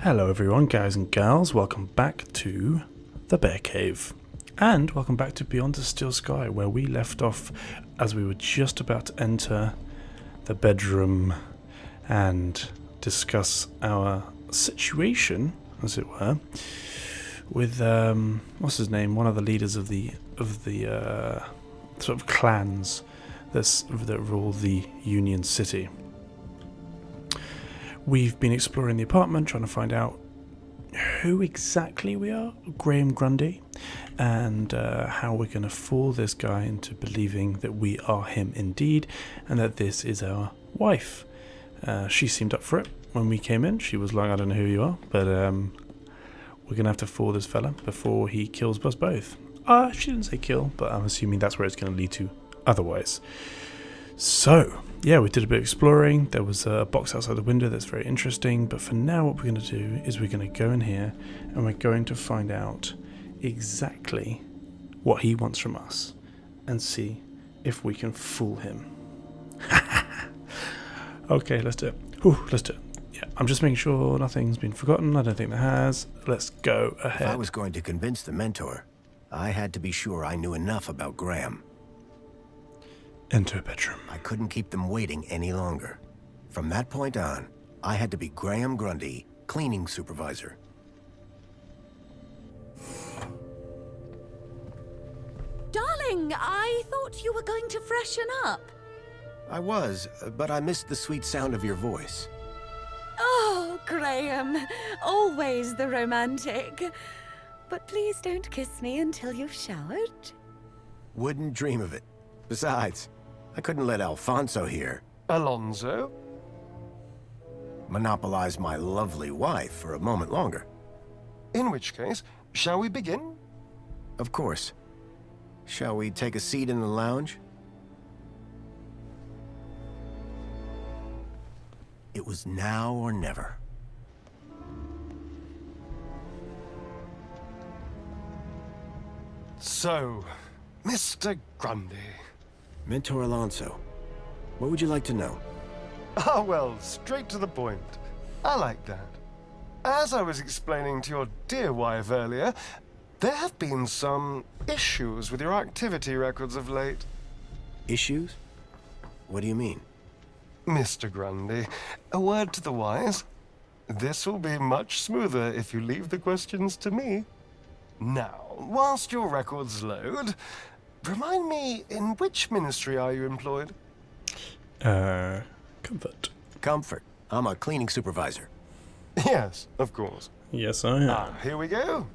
Hello everyone, guys and gals, welcome back to the Bear Cave. And welcome back to Beyond the Steel Sky, where we left off as we were just about to enter the bedroom and discuss our situation, as it were, with, what's his name, one of the leaders of the sort of clans that rule the Union City. We've been exploring the apartment, trying to find out who exactly we are, Graham Grundy, and how we're going to fool this guy into believing that we are him indeed, and that this is our wife. She seemed up for it when we came in. She was like, I don't know who you are, but we're going to have to fool this fella before he kills us both. She didn't say kill, but I'm assuming that's where it's going to lead to otherwise. So, yeah, we did a bit of exploring. There was a box outside the window that's very interesting, but for now what we're going to do is we're going to go in here and we're going to find out exactly what he wants from us and see if we can fool him. Okay, let's do it. Let's do it. Yeah, I'm just making sure nothing's been forgotten. I don't think there has. Let's go ahead. If I was going to convince the mentor, I had to be sure I knew enough about Graham. Enter a bedroom. I couldn't keep them waiting any longer. From that point on, I had to be Graham Grundy, cleaning supervisor. Darling, I thought you were going to freshen up. I was, but I missed the sweet sound of your voice. Oh, Graham, always the romantic. But please don't kiss me until you've showered. Wouldn't dream of it. Besides, I couldn't let Alfonso here. Alonso? Monopolize my lovely wife for a moment longer. In which case, shall we begin? Of course. Shall we take a seat in the lounge? It was now or never. So, Mr. Grundy. Mentor Alonso, what would you like to know? Well, straight to the point. I like that. As I was explaining to your dear wife earlier, there have been some issues with your activity records of late. Issues? What do you mean? Mr. Grundy, a word to the wise. This will be much smoother if you leave the questions to me. Now, whilst your records load, remind me, in which ministry are you employed? Comfort. Comfort. I'm a cleaning supervisor. Yes, of course. Yes, I am. Here we go.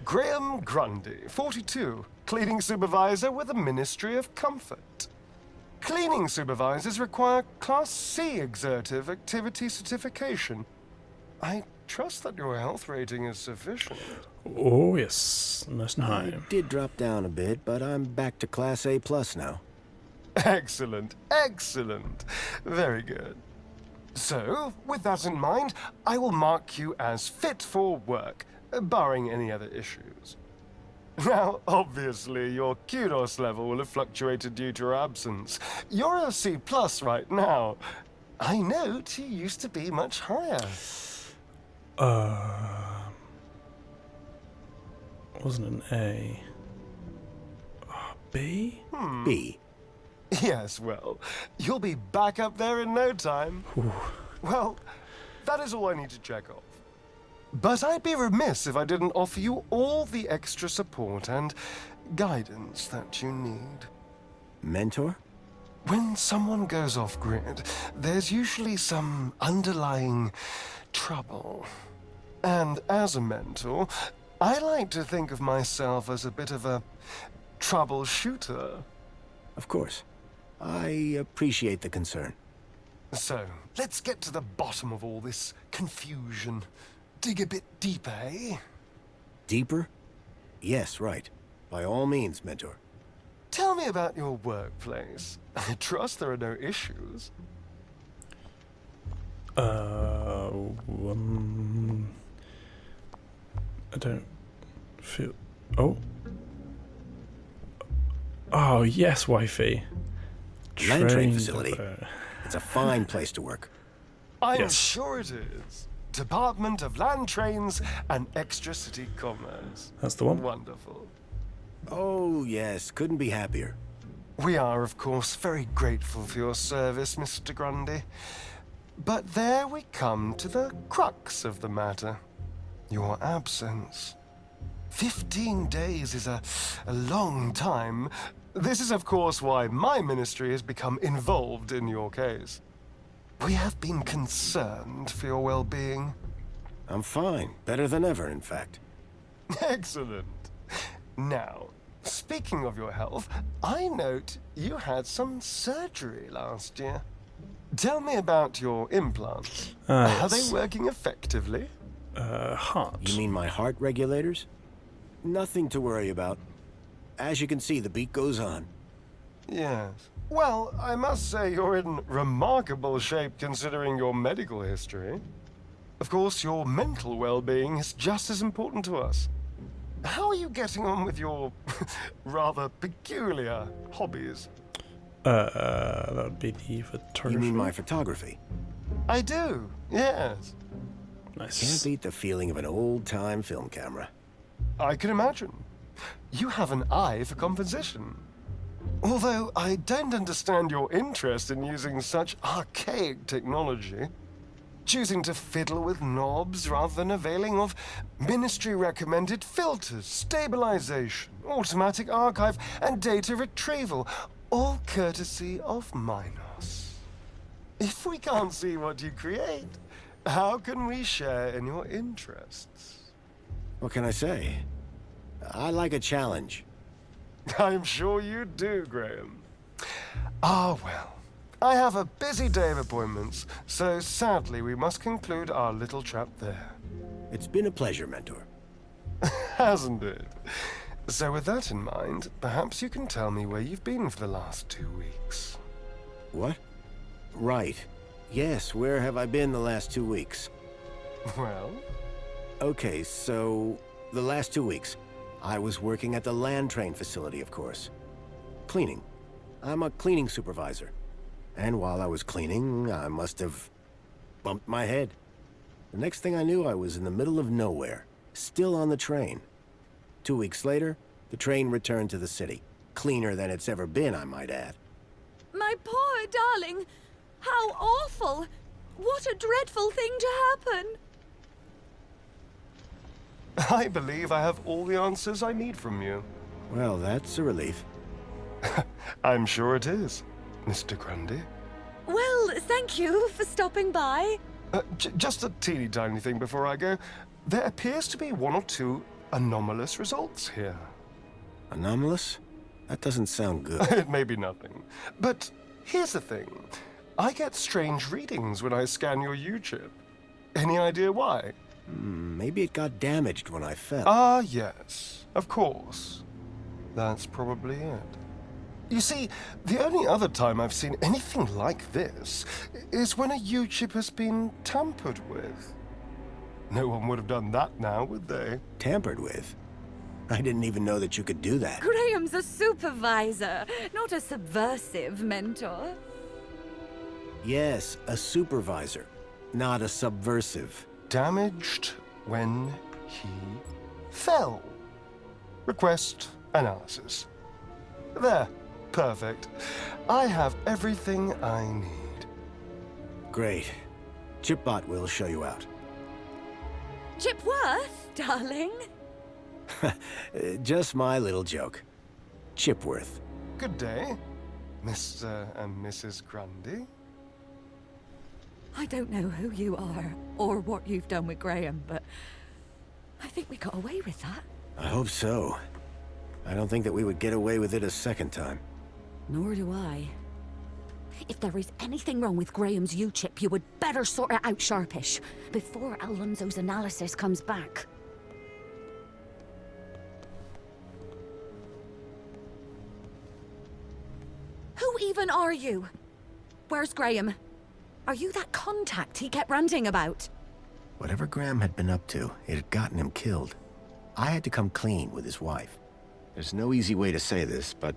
Graham Grundy, 42, cleaning supervisor with the Ministry of Comfort. Cleaning supervisors require Class C exertive activity certification. I trust that your health rating is sufficient. Oh, yes. Nice and high. I did drop down a bit, but I'm back to Class A+ now. Excellent, excellent. Very good. So, with that in mind, I will mark you as fit for work, barring any other issues. Now, obviously, your kudos level will have fluctuated due to your absence. You're a C+ right now. I note you used to be much higher. Wasn't an A. B? B. Yes, well, you'll be back up there in no time. Ooh. Well, that is all I need to check off. But I'd be remiss if I didn't offer you all the extra support and guidance that you need. Mentor? When someone goes off-grid, there's usually some underlying trouble. And as a mentor, I like to think of myself as a bit of a troubleshooter. Of course. I appreciate the concern. So, let's get to the bottom of all this confusion. Dig a bit deeper, eh? Deeper? Yes, right. By all means, Mentor. Tell me about your workplace. I trust there are no issues. I don't feel... Oh. Oh, yes, wifey. Land train facility. It's a fine place to work. I'm Yes. sure it is. Department of Land Trains and Extra-City Commerce. That's the one. Wonderful. Oh, yes, couldn't be happier. We are, of course, very grateful for your service, Mr. Grundy. But there we come to the crux of the matter. Your absence. 15 days is a long time. This is, of course, why my ministry has become involved in your case. We have been concerned for your well-being. I'm fine. Better than ever, in fact. Excellent. Now, speaking of your health, I note you had some surgery last year. Tell me about your implants. Are yes. they working effectively? Heart. You mean my heart regulators? Nothing to worry about. As you can see, the beat goes on. Yes. Well, I must say you're in remarkable shape considering your medical history. Of course, your mental well-being is just as important to us. How are you getting on with your rather peculiar hobbies? That would be the photography. You mean my photography? I do, yes. Nice. Can't beat the feeling of an old-time film camera. I can imagine. You have an eye for composition. Although I don't understand your interest in using such archaic technology. Choosing to fiddle with knobs rather than availing of ministry-recommended filters, stabilization, automatic archive, and data retrieval, all courtesy of Minos. If we can't see what you create, how can we share in your interests? What can I say? I like a challenge. I'm sure you do, Graham. Ah, well. I have a busy day of appointments, so sadly we must conclude our little chat there. It's been a pleasure, Mentor. Hasn't it? So with that in mind, perhaps you can tell me where you've been for the last 2 weeks. What? Right. Yes, where have I been the last 2 weeks? Well? Okay, so the last 2 weeks, I was working at the land train facility, of course. Cleaning. I'm a cleaning supervisor. And while I was cleaning, I must have bumped my head. The next thing I knew, I was in the middle of nowhere, still on the train. 2 weeks later, the train returned to the city. Cleaner than it's ever been, I might add. My poor darling! How awful! What a dreadful thing to happen! I believe I have all the answers I need from you. Well, that's a relief. I'm sure it is, Mr. Grundy. Well, thank you for stopping by. Just a teeny tiny thing before I go. There appears to be 1 or 2 anomalous results here. Anomalous? That doesn't sound good. It may be nothing. But here's the thing. I get strange readings when I scan your U-chip. Any idea why? Maybe it got damaged when I fell. Ah, yes. Of course. That's probably it. You see, the only other time I've seen anything like this is when a U-chip has been tampered with. No one would have done that now, would they? Tampered with? I didn't even know that you could do that. Graham's a supervisor, not a subversive mentor. Yes, a supervisor, not a subversive. Damaged when he fell. Request analysis. There. Perfect. I have everything I need. Great. Chipbot will show you out. Chipworth, darling. Just my little joke. Chipworth. Good day, Mr. and Mrs. Grundy. I don't know who you are or what you've done with Graham, but I think we got away with that. I hope so. I don't think that we would get away with it a second time. Nor do I. If there is anything wrong with Graham's U-chip, you would better sort it out sharpish, before Alonso's analysis comes back. Who even are you? Where's Graham? Are you that contact he kept ranting about? Whatever Graham had been up to, it had gotten him killed. I had to come clean with his wife. There's no easy way to say this, but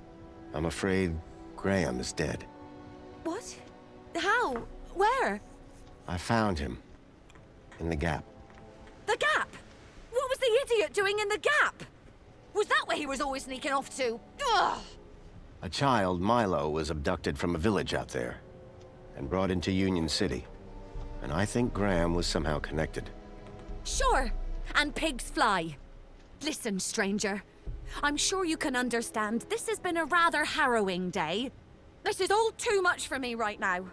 I'm afraid Graham is dead. What? How? Where? I found him. in the Gap. The Gap? What was the idiot doing in the Gap? Was that where he was always sneaking off to? Ugh! A child, Milo, was abducted from a village out there and brought into Union City. And I think Graham was somehow connected. Sure, and pigs fly. Listen, stranger. I'm sure you can understand this has been a rather harrowing day. This is all too much for me right now.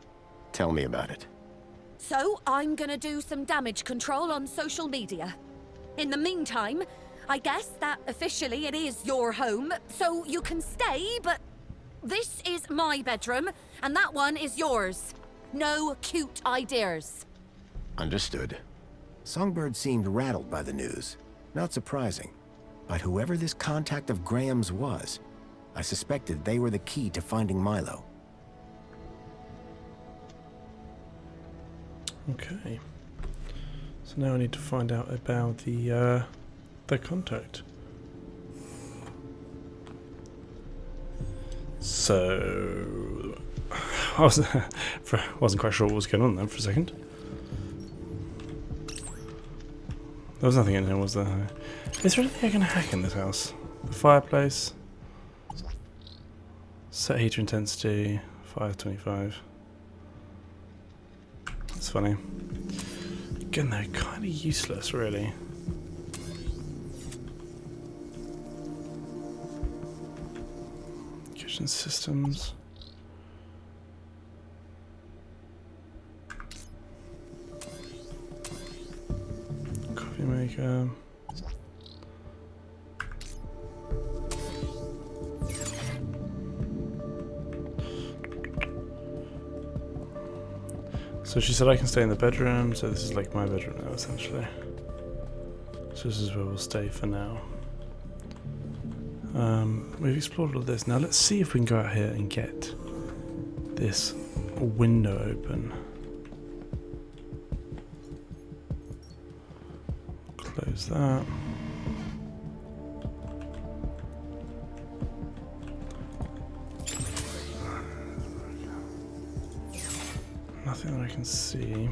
Tell me about it. So, I'm gonna do some damage control on social media. In the meantime, I guess that officially it is your home, so you can stay, but this is my bedroom, and that one is yours. No cute ideas. Understood. Songbird seemed rattled by the news. Not surprising. But whoever this contact of Graham's was, I suspected they were the key to finding Milo. Okay. So now I need to find out about the contact. So I wasn't quite sure what was going on then for a second. There was nothing in here, was there? Is there anything I can hack in this house? The fireplace. Set heater intensity, 525. That's funny. Again, they're kind of useless, really. Kitchen systems. Coffee maker. So she said I can stay in the bedroom, so this is like my bedroom now, essentially. So this is where we'll stay for now. We've explored all this. Now let's see if we can go out here and get this window open. Close that. Nothing that I can see.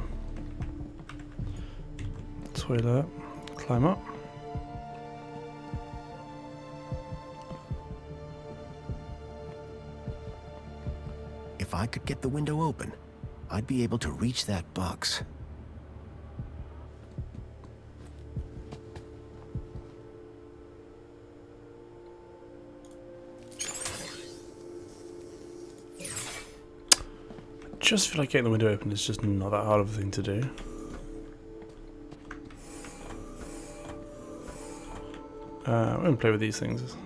Toilet. Climb up. If I could get the window open, I'd be able to reach that box. I just feel like getting the window open is just not that hard of a thing to do. I'm gonna play with these things.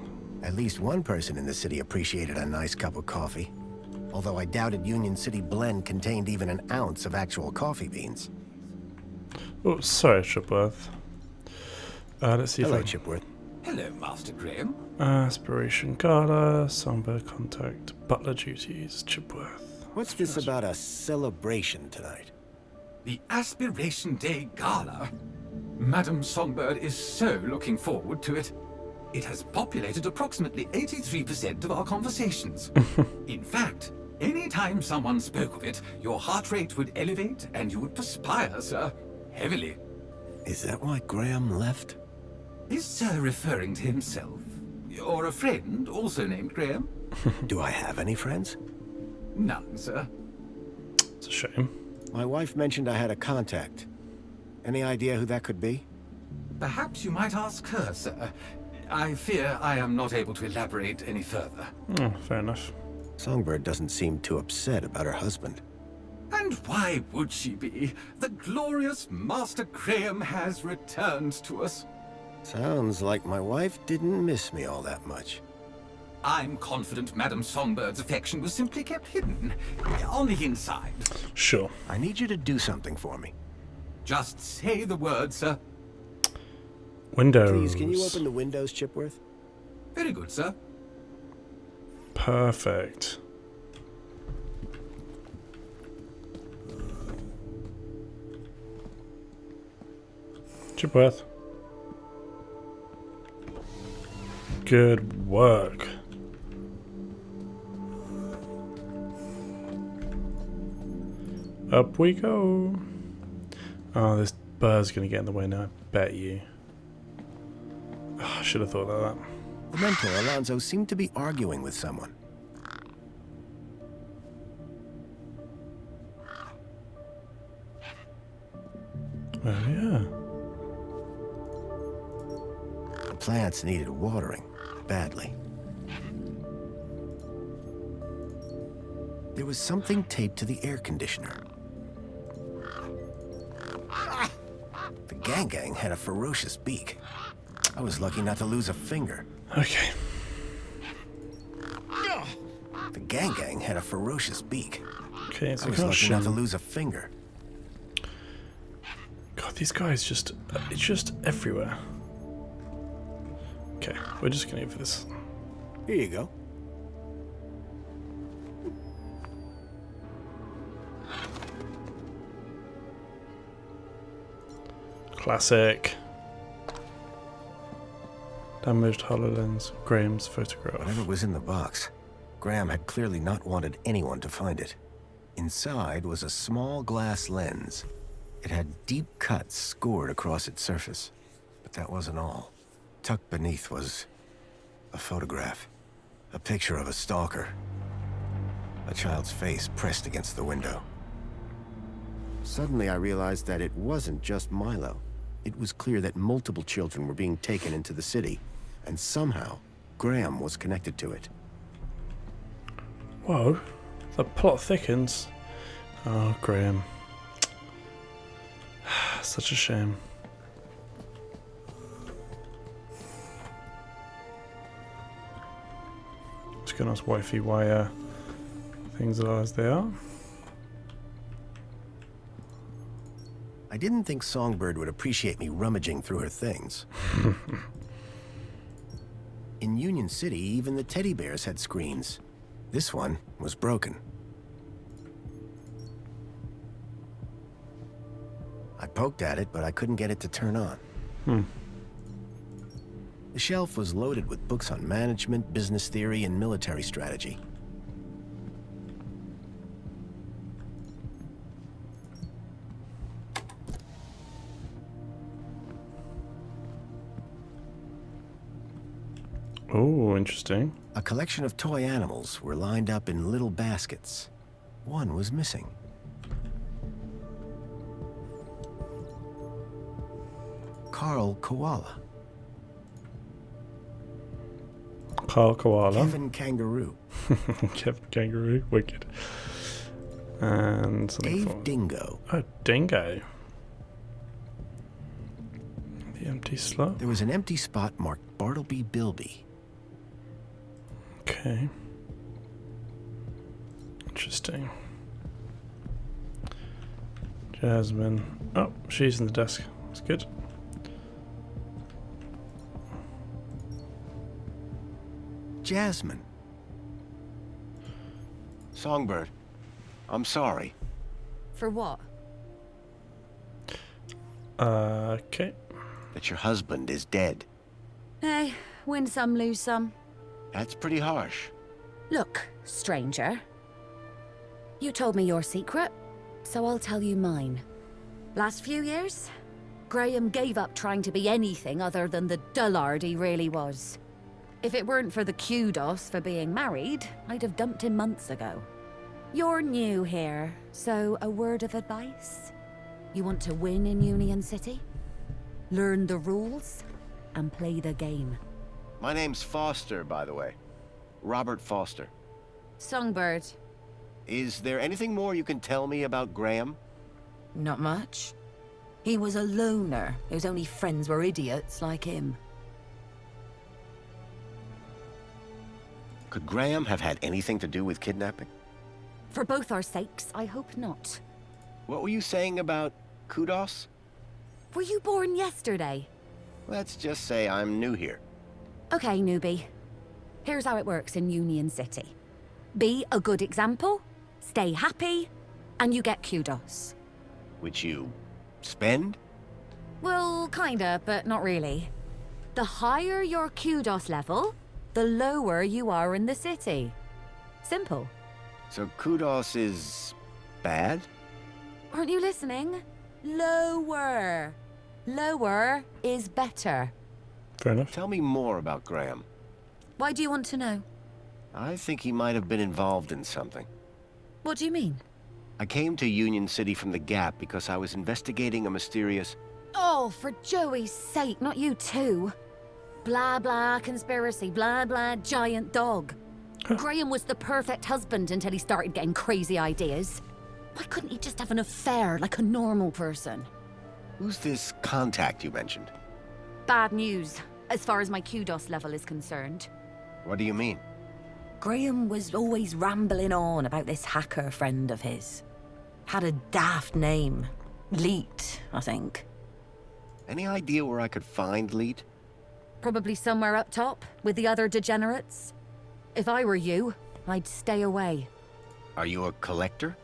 At least one person in the city appreciated a nice cup of coffee. Although I doubted Union City blend contained even an ounce of actual coffee beans. Oh, sorry, Chipworth. Let's see Hello, if I... Chipworth. Hello, Master Graham. Aspiration Gala, Songbird Contact, Butler Duties, Chipworth. What's this about a celebration tonight? The Aspiration Day Gala. Madam Songbird is so looking forward to it. It has populated approximately 83% of our conversations. In fact, any time someone spoke of it, your heart rate would elevate and you would perspire, sir. Heavily. Is that why Graham left? Is Sir referring to himself? Or a friend, also named Graham? Do I have any friends? None, sir. It's a shame. My wife mentioned I had a contact. Any idea who that could be? Perhaps you might ask her, sir. I fear I am not able to elaborate any further. Oh, fair enough. Songbird doesn't seem too upset about her husband. And why would she be? The glorious Master Graham has returned to us. Sounds like my wife didn't miss me all that much. I'm confident Madam Songbird's affection was simply kept hidden. On the inside. Sure. I need you to do something for me. Just say the word, sir. Windows. Please, can you open the windows, Chipworth? Very good, sir. Perfect. Chipworth. Good work. Up we go. Oh, this bird's going to get in the way now, I bet you. Oh, I should have thought of that. The mentor, Alonzo, seemed to be arguing with someone. Oh, yeah. The plants needed watering, badly. There was something taped to the air conditioner. The gang had a ferocious beak. I was lucky not to lose a finger. Okay. The gang had a ferocious beak. Okay, it's I a was lucky not to caution. lose a finger. God, these guys just... It's just everywhere. Okay, we're just going to go for this. Here you go. Classic. Damaged HoloLens. Graham's photograph. Whatever was in the box, Graham had clearly not wanted anyone to find it. Inside was a small glass lens. It had deep cuts scored across its surface. But that wasn't all. Tucked beneath was a photograph. A picture of a stalker. A child's face pressed against the window. Suddenly I realized that it wasn't just Milo. It was clear that multiple children were being taken into the city, and somehow Graham was connected to it. Whoa, the plot thickens. Oh, Graham. Such a shame. Just gonna ask wifey why things are as they are. I didn't think Songbird would appreciate me rummaging through her things. In Union City, even the teddy bears had screens. This one was broken. I poked at it, but I couldn't get it to turn on. The shelf was loaded with books on management, business theory, and military strategy. Oh, interesting. A collection of toy animals were lined up in little baskets. One was missing. Carl Koala. Carl Koala. Kevin Kangaroo. Kevin Kangaroo. Wicked. And something for... Dave Dingo. Oh, Dingo. The empty slot. There was an empty spot marked Bartleby Bilby. Okay. Interesting. Jasmine. Oh, she's in the desk. That's good. Jasmine. Songbird, I'm sorry. For what? Okay. That your husband is dead. Hey, win some, lose some. That's pretty harsh. Look, stranger. You told me your secret, so I'll tell you mine. Last few years, Graham gave up trying to be anything other than the dullard he really was. If it weren't for the kudos for being married, I'd have dumped him months ago. You're new here, so a word of advice? You want to win in Union City? Learn the rules and play the game. My name's Foster, by the way. Robert Foster. Songbird. Is there anything more you can tell me about Graham? Not much. He was a loner whose only friends were idiots like him. Could Graham have had anything to do with kidnapping? For both our sakes, I hope not. What were you saying about kudos? Were you born yesterday? Let's just say I'm new here. Okay, newbie. Here's how it works in Union City. Be a good example, stay happy, and you get kudos. Which you spend? Well, kinda, but not really. The higher your kudos level, the lower you are in the city. Simple. So kudos is bad? Aren't you listening? Lower. Lower is better. Fair enough. Tell me more about Graham. Why do you want to know? I think he might have been involved in something. What do you mean? I came to Union City from the Gap because I was investigating a mysterious... Oh, for Joey's sake, not you too. Blah, blah, conspiracy, blah, blah, giant dog. Graham was the perfect husband until he started getting crazy ideas. Why couldn't he just have an affair like a normal person? Who's this contact you mentioned? Bad news, as far as my kudos level is concerned. What do you mean? Graham was always rambling on about this hacker friend of his. Had a daft name. Leet, I think. Any idea where I could find Leet? Probably somewhere up top, with the other degenerates. If I were you, I'd stay away. Are you a collector?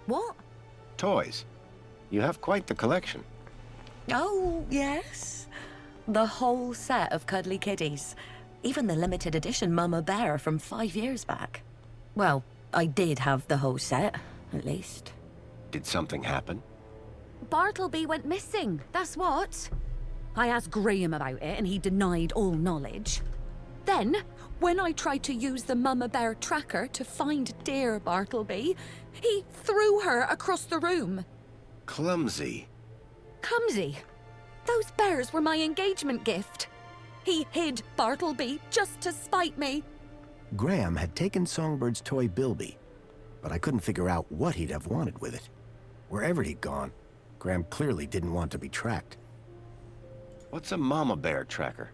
What? Toys. You have quite the collection. Oh, yes. The whole set of cuddly kiddies. Even the limited edition Mama Bear from 5 years back. Well, I did have the whole set, at least. Did something happen? Bartleby went missing, that's what. I asked Graham about it and he denied all knowledge. Then, when I tried to use the Mama Bear tracker to find dear Bartleby, he threw her across the room. Clumsy. Clumsy. Those bears were my engagement gift. He hid Bartleby just to spite me. Graham had taken Songbird's toy Bilby, but I couldn't figure out what he'd have wanted with it. Wherever he'd gone, Graham clearly didn't want to be tracked. What's a Mama Bear tracker?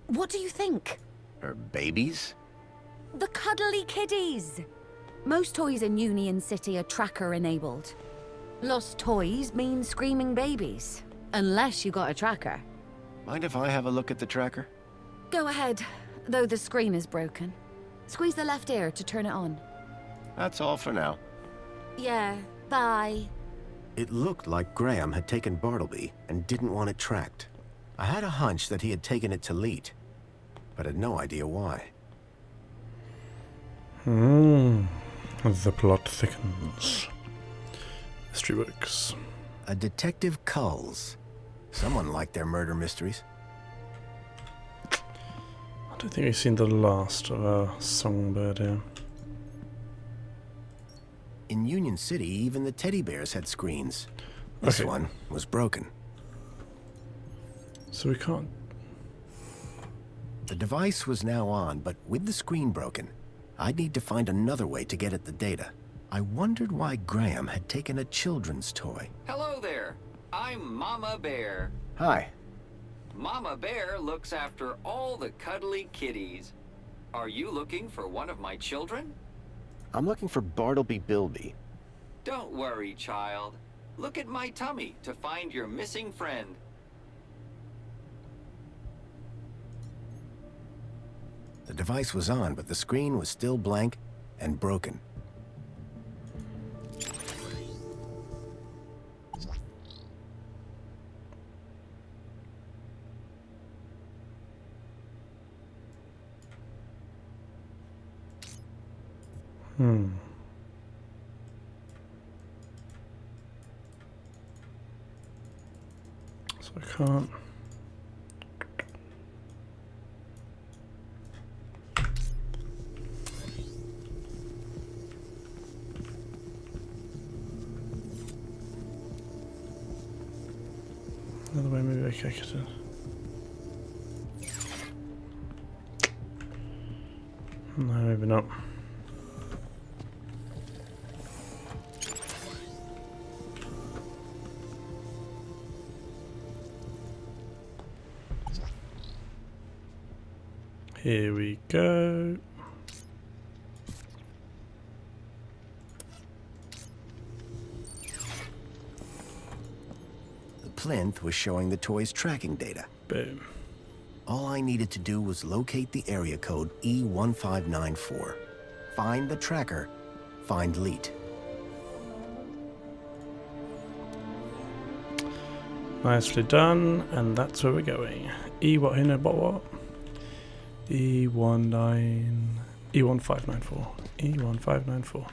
What do you think? Her babies? The cuddly kiddies. Most toys in Union City are tracker-enabled. Lost toys mean screaming babies. Unless you got a tracker. Mind if I have a look at the tracker? Go ahead, though the screen is broken. Squeeze the left ear to turn it on. That's all for now. Yeah, bye. It looked like Graham had taken Bartleby and didn't want it tracked. I had a hunch that he had taken it to Leet, but had no idea why. The plot thickens. Mystery books. A Detective Culls. Someone liked their murder mysteries. I don't think we've seen the last of our Songbird here. In Union City, even the teddy bears had screens. This Okay. one was broken. So we can't... The device was now on, but with the screen broken, I'd need to find another way to get at the data. I wondered why Graham had taken a children's toy. Hello there. I'm Mama Bear. Hi. Mama Bear looks after all the cuddly kitties. Are you looking for one of my children? I'm looking for Bartleby Bilby. Don't worry, child. Look at my tummy to find your missing friend. The device was on, but the screen was still blank and broken. So I can't... Another way, maybe I could get it. No, maybe not. Here we go. The plinth was showing the toy's tracking data. Boom. All I needed to do was locate the area code E1594. Find the tracker, find Leet. Nicely done, and that's where we're going. E what here? What? E1594. E1594.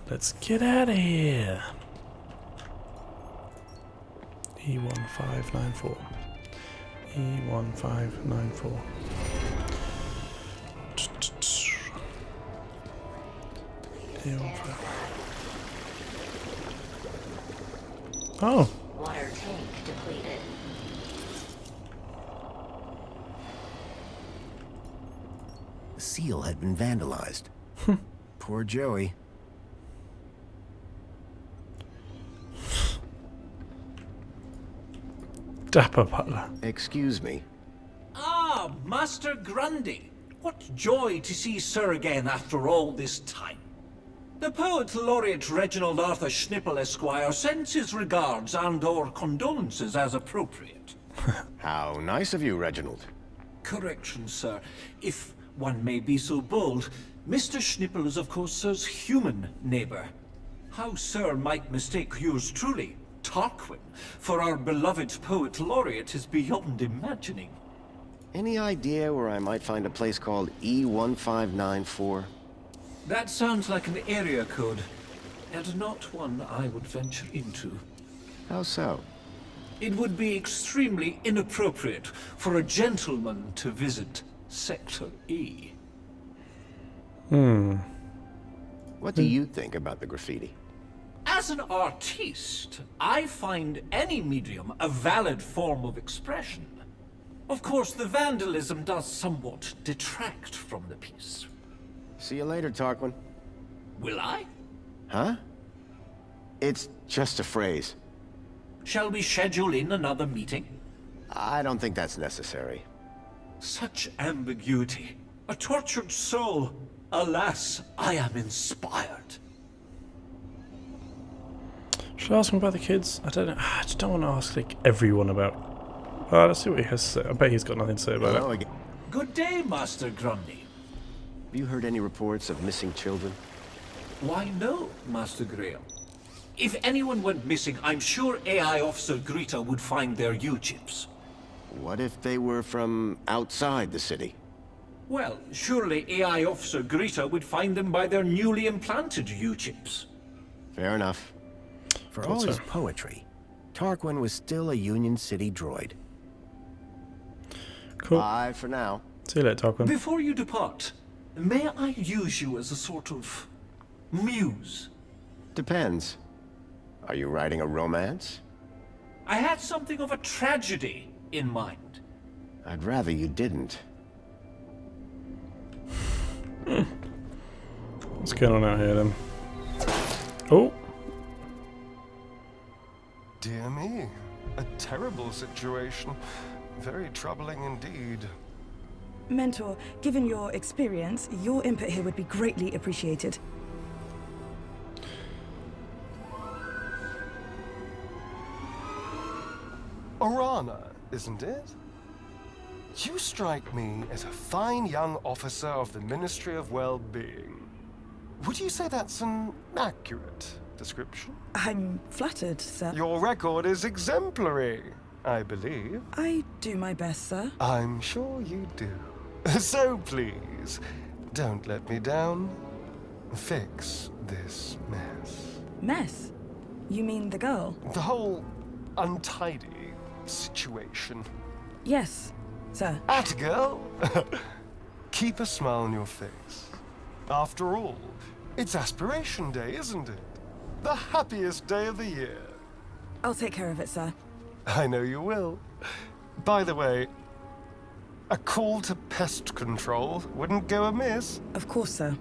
Let's get out of here. E1594. E1594. E15. Oh. Water tank depleted. The seal had been vandalized. Poor Joey. Dapper butler. Excuse me. Ah, Master Grundy. What joy to see Sir again after all this time. The Poet Laureate Reginald Arthur Schnippel Esquire sends his regards and/or condolences as appropriate. How nice of you, Reginald. Correction, sir. If one may be so bold, Mr. Schnippel is of course Sir's human neighbor. How Sir might mistake yours truly, Tarquin, for our beloved Poet Laureate is beyond imagining. Any idea where I might find a place called E1594? That sounds like an area code, and not one I would venture into. How so? It would be extremely inappropriate for a gentleman to visit Sector E. What do you think about the graffiti? As an artiste, I find any medium a valid form of expression. Of course, the vandalism does somewhat detract from the piece. See you later, Tarquin. Will I? Huh? It's just a phrase. Shall we schedule in another meeting? I don't think that's necessary. Such ambiguity. A tortured soul. Alas, I am inspired. Should I ask him about the kids? I don't know. I just don't want to ask like everyone about. Let's see what he has to say. I bet he's got nothing to say about Hello it. again. Good day, Master Grundy. Have you heard any reports of missing children? Why no, Master Graham. If anyone went missing, I'm sure AI Officer Greta would find their U-chips. What if they were from outside the city? Well, surely AI Officer Greta would find them by their newly implanted U-chips. Fair enough. For all his poetry, Tarquin was still a Union City droid. Cool. Bye for now. See you later, Tarquin. Before you depart, may I use you as a sort of muse? Depends. Are you writing a romance? I had something of a tragedy in mind. I'd rather you didn't. What's going on out here then? Oh. Dear me, a terrible situation. Very troubling indeed. Mentor, given your experience, your input here would be greatly appreciated. Orana, isn't it? You strike me as a fine young officer of the Ministry of Well-Being. Would you say that's an accurate description? I'm flattered, sir. Your record is exemplary, I believe. I do my best, sir. I'm sure you do. So please, don't let me down. Fix this mess. Mess? You mean the girl? The whole untidy situation. Yes, sir. At girl! Keep a smile on your face. After all, it's Aspiration Day, isn't it? The happiest day of the year. I'll take care of it, sir. I know you will. By the way, a call to pest control wouldn't go amiss. Of course, sir.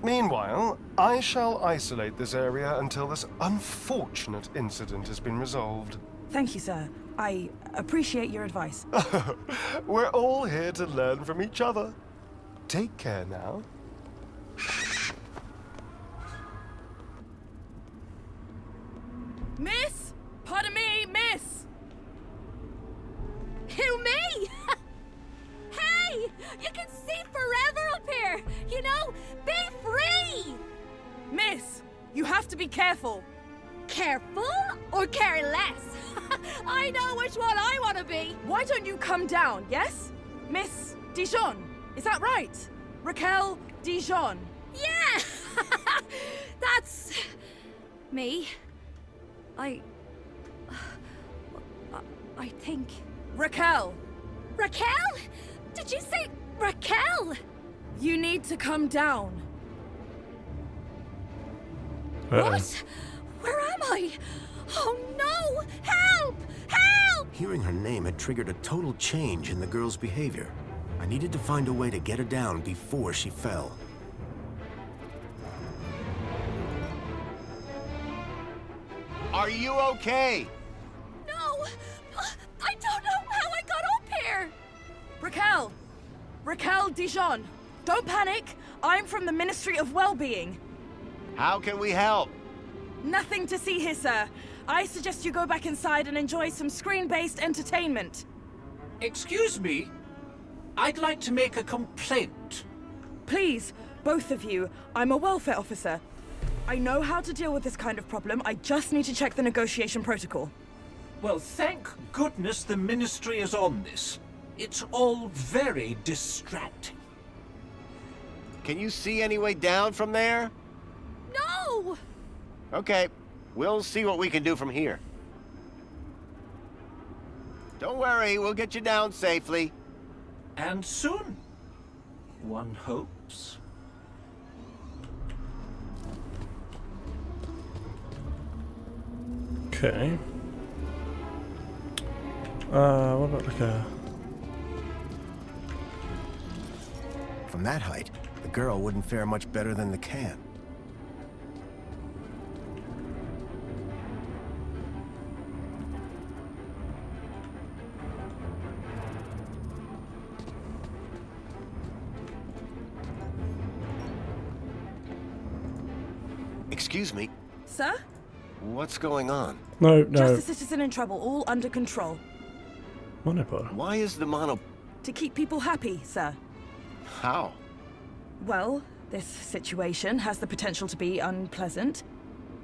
Meanwhile, I shall isolate this area until this unfortunate incident has been resolved. Thank you, sir. I appreciate your advice. We're all here to learn from each other. Take care now. Miss? Pardon me, miss! Who, me? Hey! You can see forever up here! You know, be free! Miss, you have to be careful. Careful or careless? I know which one I want to be. Why don't you come down, yes? Miss Dijon, is that right? Raquel Dijon. Yeah! That's... me. I think... Raquel! Raquel? Did you say Raquel? You need to come down. What? Where am I? Oh no! Help! Help! Hearing her name had triggered a total change in the girl's behavior. I needed to find a way to get her down before she fell. Are you okay? No! I don't know how I got up here! Raquel! Raquel Dijon! Don't panic! I'm from the Ministry of Well-Being. How can we help? Nothing to see here, sir. I suggest you go back inside and enjoy some screen-based entertainment. Excuse me? I'd like to make a complaint. Please, both of you. I'm a welfare officer. I know how to deal with this kind of problem. I just need to check the negotiation protocol. Well, thank goodness the Ministry is on this. It's all very distracting. Can you see any way down from there? No! Okay, we'll see what we can do from here. Don't worry, we'll get you down safely. And soon, one hopes. Okay. What about like a... From that height, the girl wouldn't fare much better than the can. Excuse me, Sir? what's going on? No, Just no. a citizen in trouble, all under control. Monopod. Why is the mono... To keep people happy, sir. How? Well, this situation has the potential to be unpleasant.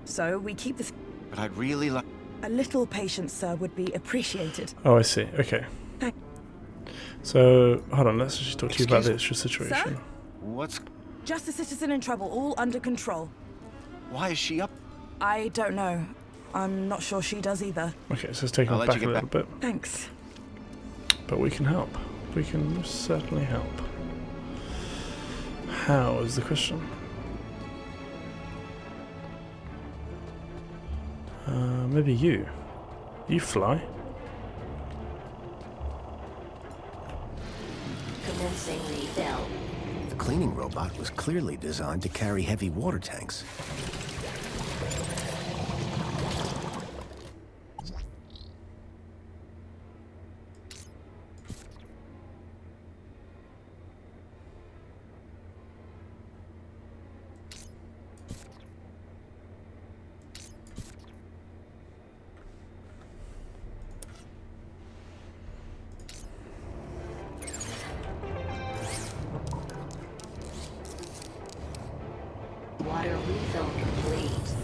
So we keep this... But I'd really like... A little patience, sir, would be appreciated. Oh, I see. Okay. Thank- So, hold on. Let's just talk to you about Excuse- this situation. Sir? What's... Just a citizen in trouble, all under control. Why is she up? I don't know. I'm not sure she does either. Okay, so let's take I'll it let back you a get little bit. Thanks. But we can help. We can certainly help. How is the question? Maybe you. You fly. Commencing refill. The cleaning robot was clearly designed to carry heavy water tanks. Water refill complete.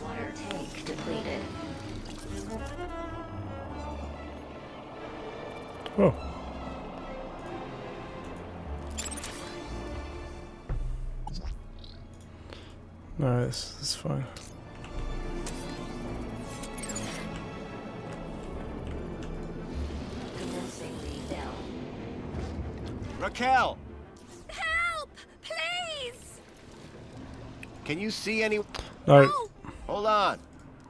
Water tank depleted. Oh. No, this is fine. Commencing refill. Raquel! Help! Please! Can you see any... No, Hold on.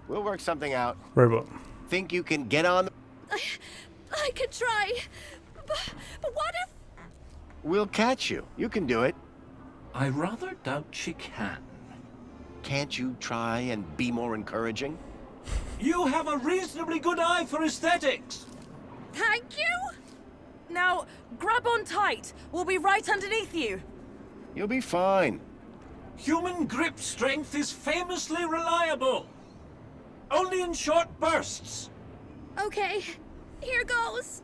We'll work something out. robot. Think you can get on the... I could try. But what if... We'll catch you. You can do it. I rather doubt she can. Can't you try and be more encouraging? You have a reasonably good eye for aesthetics. Thank you? Now, grab on tight. We'll be right underneath you. You'll be fine. Human grip strength is famously reliable. Only in short bursts. Okay, here goes.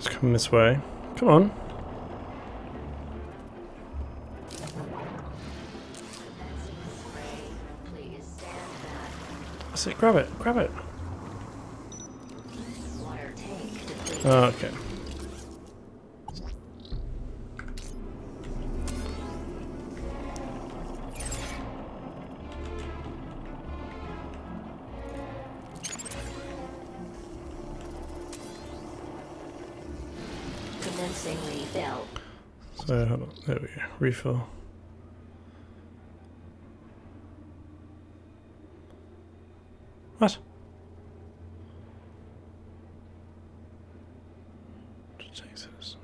It's coming this way. Come on. That's it. Grab it. Grab it. Oh, okay. Commencing refill. So, hold on. There we go. Refill. What? Just take this.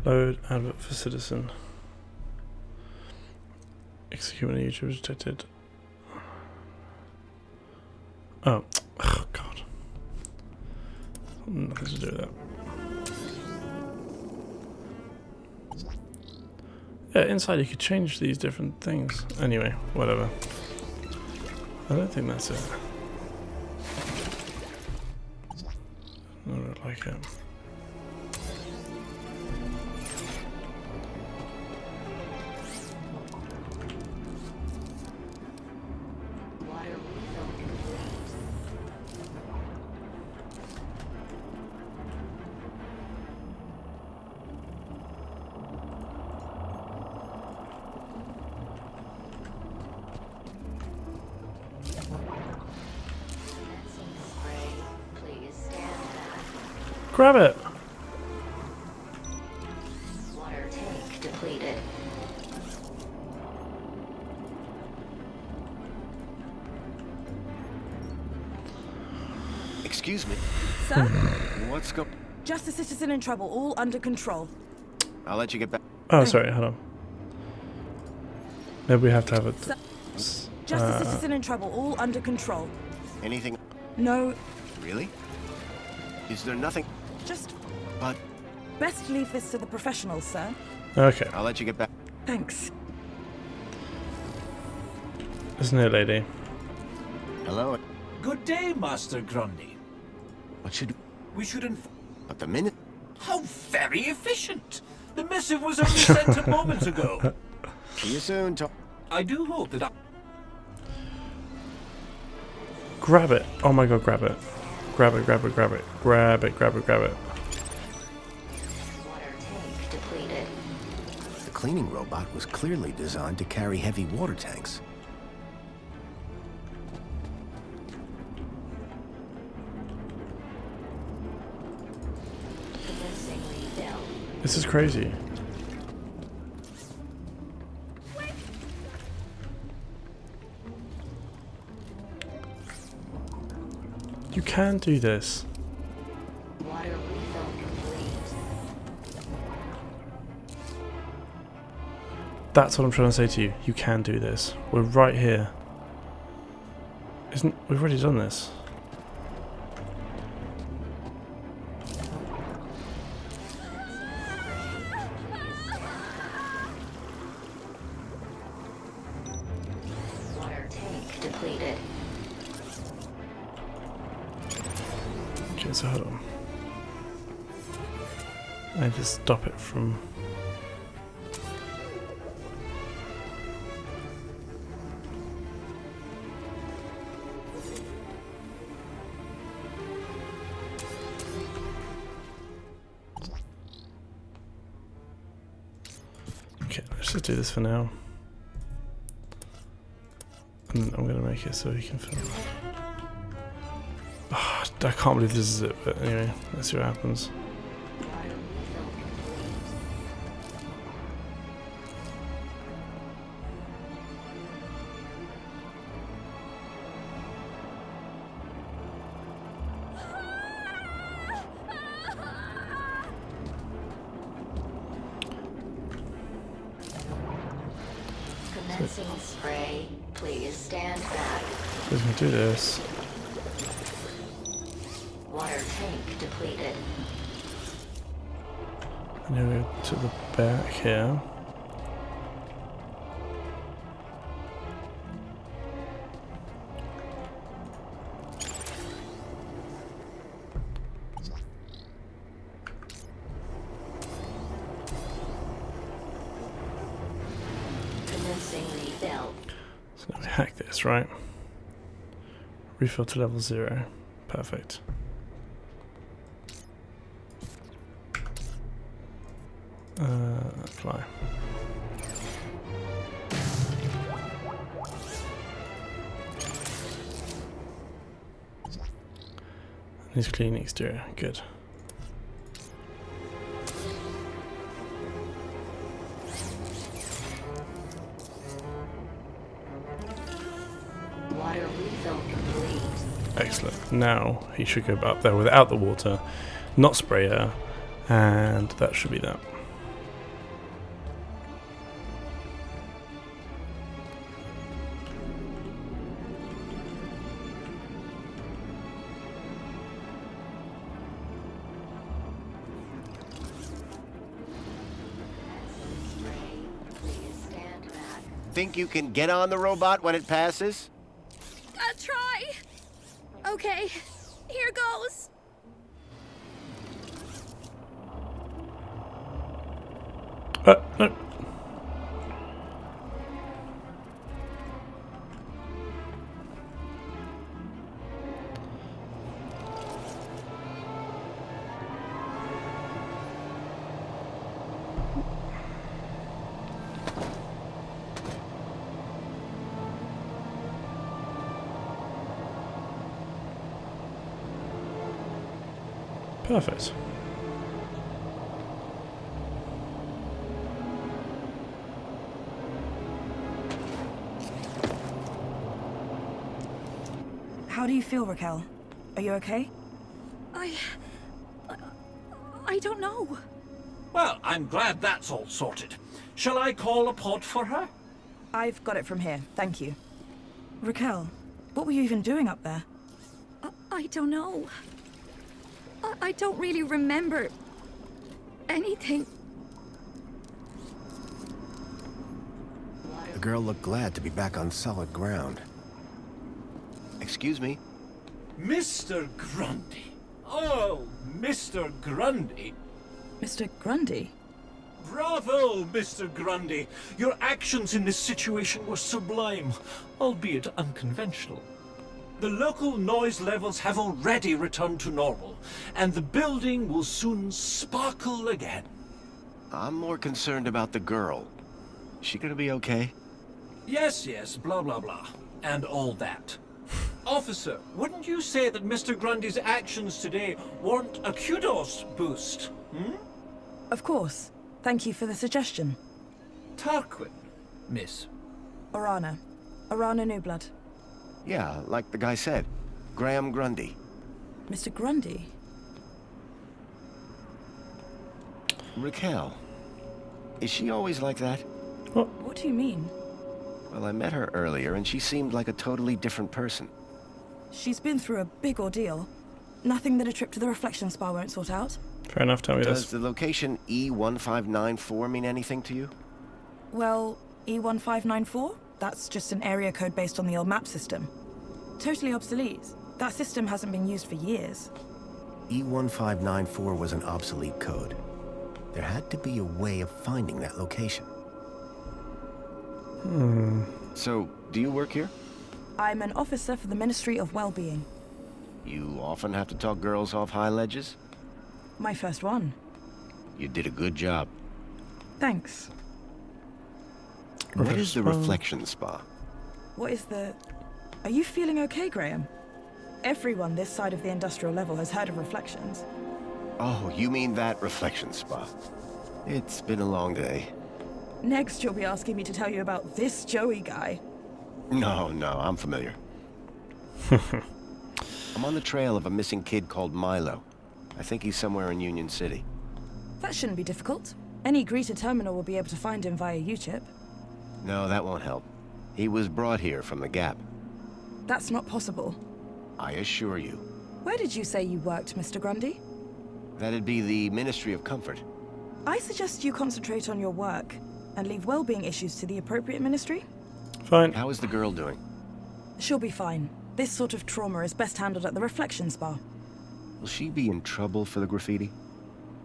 Load advert for citizen. Execute when a user was detected. Oh god. Nothing to do with that. Yeah, inside you could change these different things. Anyway, whatever. I don't think that's it. I don't like it. Grab it. Water tank depleted. Excuse me. Sir? What's go? Just a citizen in trouble, all under control. I'll let you get back. Oh, sorry. Hold on. Maybe we have to have it. Just a citizen in trouble, all under control. Anything? No, Really? Is there nothing? just But best leave this to the professionals, sir. Okay. I'll let you get back. Thanks. Isn't it, lady? Hello. Good day, Master Grundy. What should? We should But the minute. How very efficient! The missive was only sent a moment ago. See you soon. I do hope that Grab it. Oh my god, grab it. Grab it, grab it, grab it. Grab it, grab it, grab it. Water tank depleted. The cleaning robot was clearly designed to carry heavy water tanks. Commencing refill. This is crazy. You can do this. Water refill complete. That's what I'm trying to say to you. You can do this. We're right here. We've already done this. Water tank depleted. Okay, so hold on. I need to stop it from... Okay, let's just do this for now. And then I'm going to make it so we can film. Oh, I can't believe this is it, but anyway, let's see what happens. Water refill complete. Commencing spray. Please stand back. So we can do this. Water tank depleted. And then we go to the back here. refill. So now we hack this, right? Refill to level 0. Perfect. Apply. He's cleaning exterior. Good. Water refill complete. Excellent. Now he should go up there without the water, not spray air, and that should be that. Please stand back. Think you can get on the robot when it passes? I'll try. Okay, here goes. No. Perfect. How do you feel, Raquel? Are you okay? I don't know. Well, I'm glad that's all sorted. Shall I call a pod for her? I've got it from here, thank you. Raquel, what were you even doing up there? I don't know. I don't really remember anything. The girl looked glad to be back on solid ground. Excuse me? Mr. Grundy. Oh, Mr. Grundy. Mr. Grundy? Bravo, Mr. Grundy. Your actions in this situation were sublime, albeit unconventional. The local noise levels have already returned to normal, and the building will soon sparkle again. I'm more concerned about the girl. Is she gonna be okay? Yes, blah, blah, blah, and all that. Officer, wouldn't you say that Mr. Grundy's actions today warrant a kudos boost, Of course. Thank you for the suggestion. Tarquin, miss. Orana. Orana Newblood. Yeah, like the guy said. Graham Grundy. Mr. Grundy? Raquel. Is she always like that? What do you mean? Well, I met her earlier and she seemed like a totally different person. She's been through a big ordeal. Nothing that a trip to the reflection spa won't sort out. Fair enough, tell me Does this. the location E1594 mean anything to you? Well, E1594? That's just an area code based on the old map system. Totally obsolete. That system hasn't been used for years. E1594 was an obsolete code. There had to be a way of finding that location. So, do you work here? I'm an officer for the Ministry of Wellbeing. You often have to talk girls off high ledges? My first one. You did a good job. Thanks. What is the reflection spa? What is the... Are you feeling okay, Graham? Everyone this side of the industrial level has heard of reflections. Oh, you mean that reflection spa. It's been a long day. Next, you'll be asking me to tell you about this Joey guy. No, I'm familiar. I'm on the trail of a missing kid called Milo. I think he's somewhere in Union City. That shouldn't be difficult. Any greeter terminal will be able to find him via U-chip. No, that won't help. He was brought here from the Gap. That's not possible. I assure you. Where did you say you worked, Mr. Grundy? That'd be the Ministry of Comfort. I suggest you concentrate on your work and leave well-being issues to the appropriate ministry. Fine. How is the girl doing? She'll be fine. This sort of trauma is best handled at the reflection spa. Will she be in trouble for the graffiti?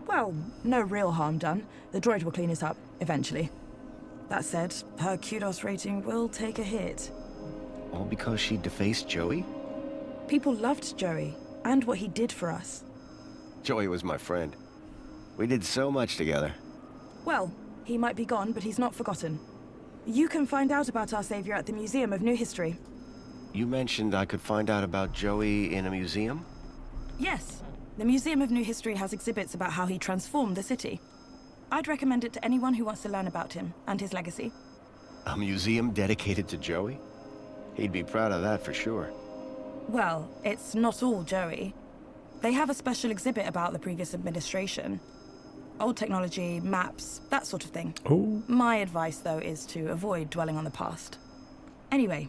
Well, no real harm done. The droid will clean it up, eventually. That said, her kudos rating will take a hit. All because she defaced Joey? People loved Joey, and what he did for us. Joey was my friend. We did so much together. Well, he might be gone, but he's not forgotten. You can find out about our savior at the Museum of New History. You mentioned I could find out about Joey in a museum? Yes. The Museum of New History has exhibits about how he transformed the city. I'd recommend it to anyone who wants to learn about him and his legacy. A museum dedicated to Joey? He'd be proud of that for sure. Well, it's not all Joey. They have a special exhibit about the previous administration. Old technology, maps, that sort of thing. Oh. My advice, though, is to avoid dwelling on the past. Anyway,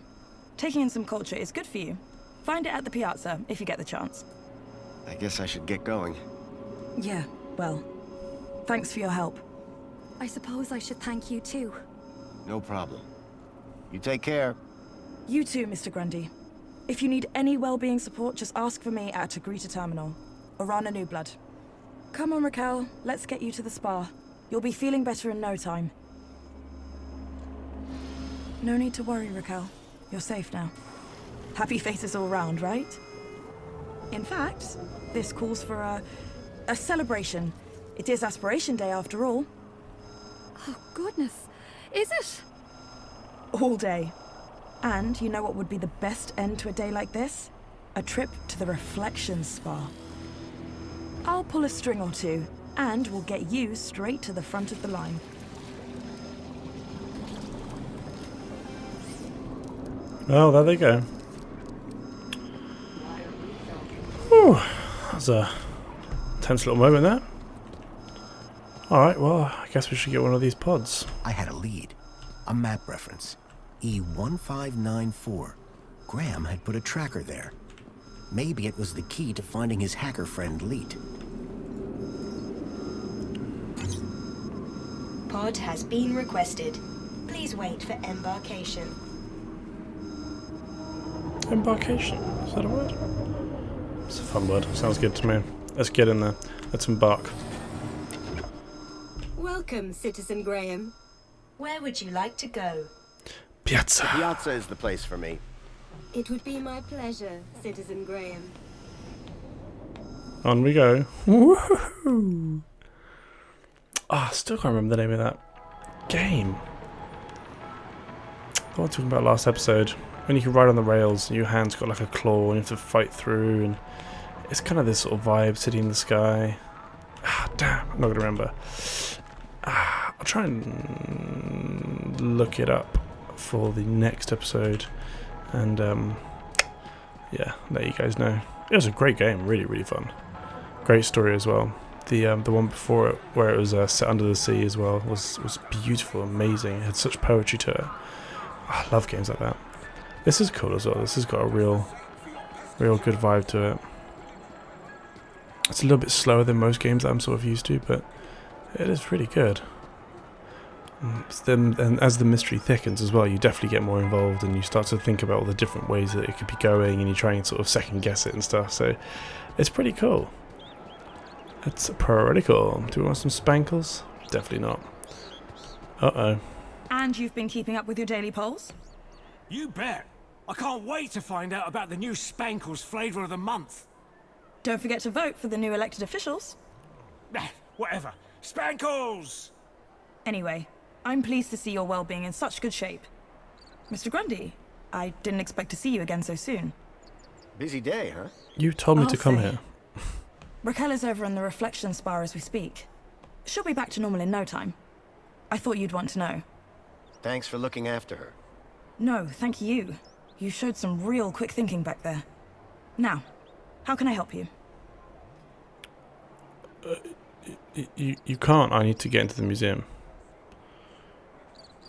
taking in some culture is good for you. Find it at the piazza if you get the chance. I guess I should get going. Yeah, well, thanks for your help. I suppose I should thank you too. No problem. You take care. You too, Mr. Grundy. If you need any well-being support, just ask for me at Agrita Terminal. Orana Newblood. Come on, Raquel. Let's get you to the spa. You'll be feeling better in no time. No need to worry, Raquel. You're safe now. Happy faces all round, right? In fact, this calls for a celebration. It is Aspiration Day after all. Oh, goodness. Is it? All day. And you know what would be the best end to a day like this? A trip to the Reflection Spa. I'll pull a string or two, and we'll get you straight to the front of the line. Oh, there they go. Whew, that was a tense little moment there. Alright, well, I guess we should get one of these pods. I had a lead. A map reference. E1594. Graham had put a tracker there. Maybe it was the key to finding his hacker friend, Leet. Pod has been requested. Please wait for embarkation. Embarkation, is that a word? It's a fun word, sounds good to me. Let's get in there, let's embark. Welcome, Citizen Graham. Where would you like to go? Piazza. Piazza is the place for me. It would be my pleasure, Citizen Graham. On we go. Woohoo! Ah, I still can't remember the name of that game. The one talking about last episode. When you can ride on the rails and your hand's got like a claw and you have to fight through, and it's kind of this sort of vibe, sitting in the sky. Ah, damn, I'm not going to remember. I'll try and look it up for the next episode and yeah, let you guys know. It was a great game, really, really fun. Great story as well. The one before it, where it was set under the sea as well, was beautiful, amazing. It had such poetry to it. I love games like that. This is cool as well. This has got a real good vibe to it. It's a little bit slower than most games that I'm sort of used to, but it is really good. And as the mystery thickens as well, you definitely get more involved and you start to think about all the different ways that it could be going, and you try and sort of second guess it and stuff. So it's pretty cool. It's pretty cool. Do we want some spankles? Definitely not. Uh-oh. And you've been keeping up with your daily polls? You bet. I can't wait to find out about the new Spankles flavour of the month. Don't forget to vote for the new elected officials. Whatever. Spankles! Anyway, I'm pleased to see your well-being in such good shape. Mr. Grundy, I didn't expect to see you again so soon. Busy day, huh? You told me I'll to come say. here. Raquel is over in the Reflection Spa as we speak. She'll be back to normal in no time. I thought you'd want to know. Thanks for looking after her. No, thank you. You showed some real quick thinking back there. Now, how can I help you? You can't. I need to get into the museum.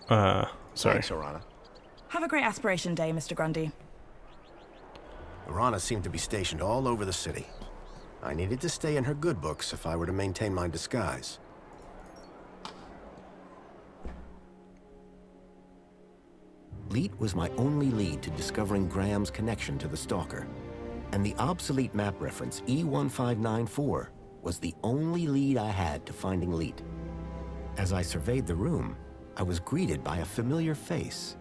Sorry. Thanks, Orana. Have a great Aspiration Day, Mr. Grundy. Orana seemed to be stationed all over the city. I needed to stay in her good books if I were to maintain my disguise. Leet was my only lead to discovering Graham's connection to the Stalker, and the obsolete map reference E1594 was the only lead I had to finding Leet. As I surveyed the room, I was greeted by a familiar face.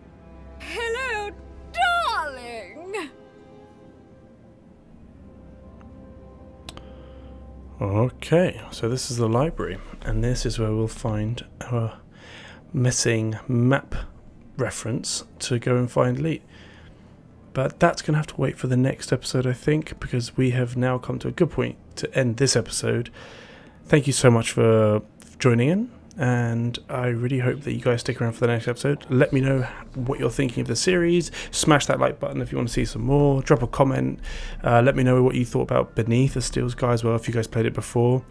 Hello, darling! Okay, so this is the library, and this is where we'll find our missing map reference to go and find Lee. But that's going to have to wait for the next episode, I think, because we have now come to a good point to end this episode. Thank you so much for joining in, and I really hope that you guys stick around for the next episode. Let me know what you're thinking of the series. Smash that like button if you want to see some more. Drop a comment. Let me know what you thought about Beneath the Steel Sky as well, if you guys played it before.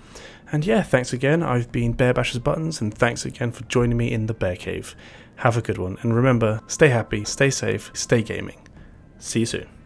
And yeah, thanks again. I've been Bear Bashes Buttons, and thanks again for joining me in the Bear Cave. Have a good one, and remember, stay happy, stay safe, stay gaming. See you soon.